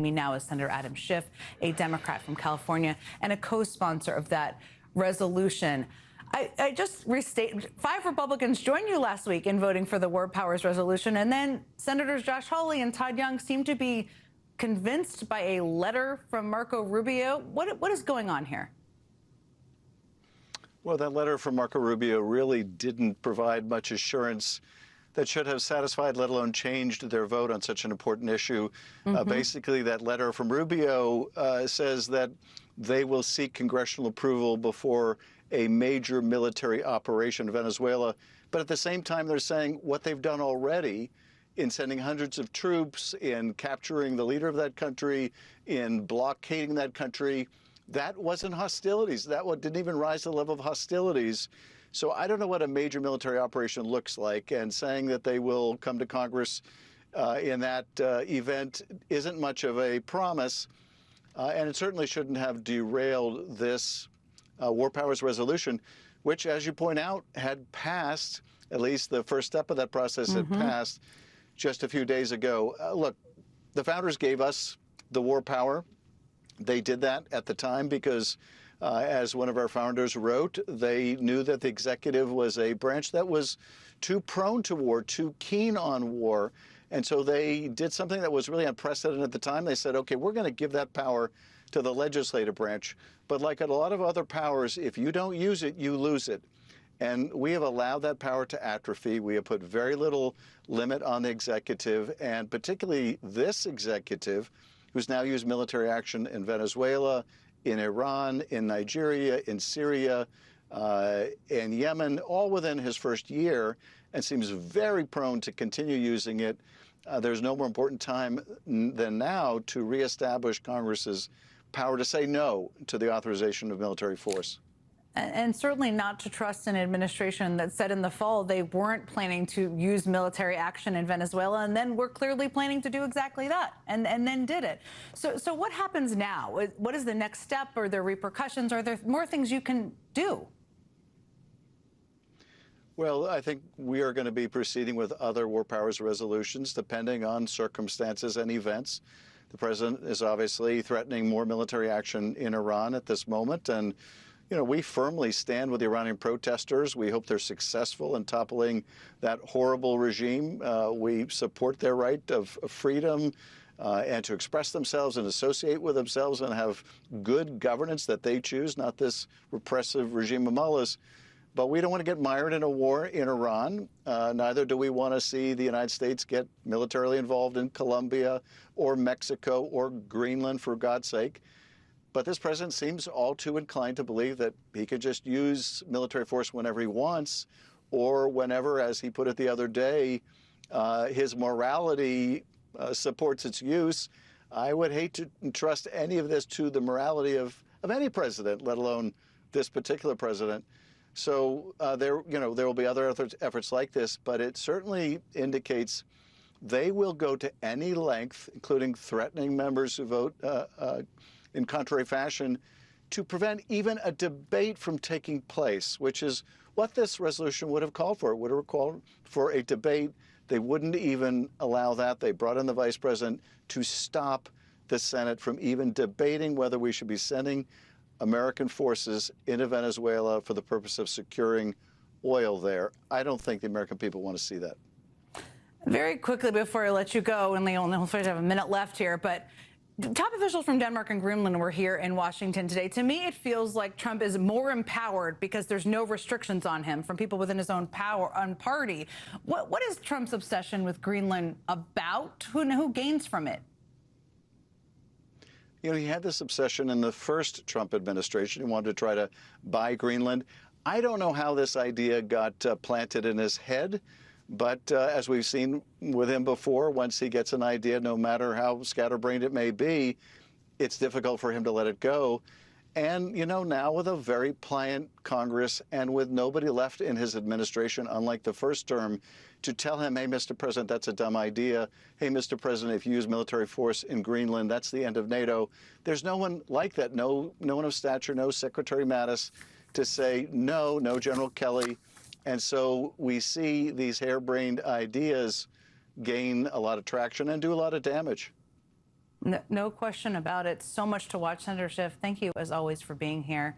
me now is Senator Adam Schiff, a Democrat from California and a co-sponsor of that resolution. I just restate, 5 Republicans joined you last week in voting for the War Powers resolution, and then Senators Josh Hawley and Todd Young seem to be convinced by a letter from Marco Rubio. What is going on here? Well, that letter from Marco Rubio really didn't provide much assurance that should have satisfied, let alone changed their vote on such an important issue. Basically, that letter from Rubio says that they will seek congressional approval before a major military operation in Venezuela. But at the same time, they're saying what they've done already in sending hundreds of troops, in capturing the leader of that country, in blockading that country, that wasn't hostilities. That one didn't even rise to the level of hostilities. So I don't know what a major military operation looks like, and saying that they will come to Congress in that event isn't much of a promise, and it certainly shouldn't have derailed this War Powers resolution, which, as you point out, had passed, at least the first step of that process had passed just a few days ago. Look, the founders gave us the war power. They did that at the time because, as one of our founders wrote, they knew that the executive was a branch that was too prone to war, too keen on war. And so they did something that was really unprecedented at the time. They said, okay, we're going to give that power to the legislative branch. But like a lot of other powers, if you don't use it, you lose it. And we have allowed that power to atrophy. We have put very little limit on the executive, and particularly this executive, who's now used military action in Venezuela, in Iran, in Nigeria, in Syria, and Yemen, all within his first year, and seems very prone to continue using it. There's no more important time than now to reestablish Congress's power to say no to the authorization of military force. And certainly not to trust an administration that said in the fall they weren't planning to use military action in Venezuela, and then we're clearly planning to do exactly that, and then did it. So what happens now? What is the next step? Are there repercussions? Are there more things you can do? Well, I think we are going to be proceeding with other War Powers resolutions, depending on circumstances and events. The president is obviously threatening more military action in Iran at this moment, and you know, we firmly stand with the Iranian protesters. We hope they're successful in toppling that horrible regime. We support their right of freedom and to express themselves and associate with themselves and have good governance that they choose, not this repressive regime of mullahs. But we don't want to get mired in a war in Iran. Neither do we want to see the United States get militarily involved in Colombia or Mexico or Greenland, for God's sake. But this president seems all too inclined to believe that he could just use military force whenever he wants, or whenever, as he put it the other day, his morality supports its use. I would hate to trust any of this to the morality of any president, let alone this particular president. So there will be other efforts like this, but it certainly indicates they will go to any length, including threatening members who vote in contrary fashion, to prevent even a debate from taking place, which is what this resolution would have called for. It would have called for a debate. They wouldn't even allow that. They brought in the vice president to stop the Senate from even debating whether we should be sending American forces into Venezuela for the purpose of securing oil there. I don't think the American people want to see that. Very quickly before I let you go, and we only have a minute left here, but top officials from Denmark and Greenland were here in Washington today. To me, it feels like Trump is more empowered because there's no restrictions on him from people within his own party. What is Trump's obsession with Greenland about? Who gains from it? You know, he had this obsession in the first Trump administration. He wanted to try to buy Greenland. I don't know how this idea got planted in his head. But as we've seen with him before, once he gets an idea, no matter how scatterbrained it may be, it's difficult for him to let it go. And, you know, now with a very pliant Congress and with nobody left in his administration, unlike the first term, to tell him, hey, Mr. President, that's a dumb idea. Hey, Mr. President, if you use military force in Greenland, that's the end of NATO. There's no one like that, no one of stature, no Secretary Mattis to say, no General Kelly. And so we see these harebrained ideas gain a lot of traction and do a lot of damage. No question about it. So much to watch, Senator Schiff. Thank you, as always, for being here.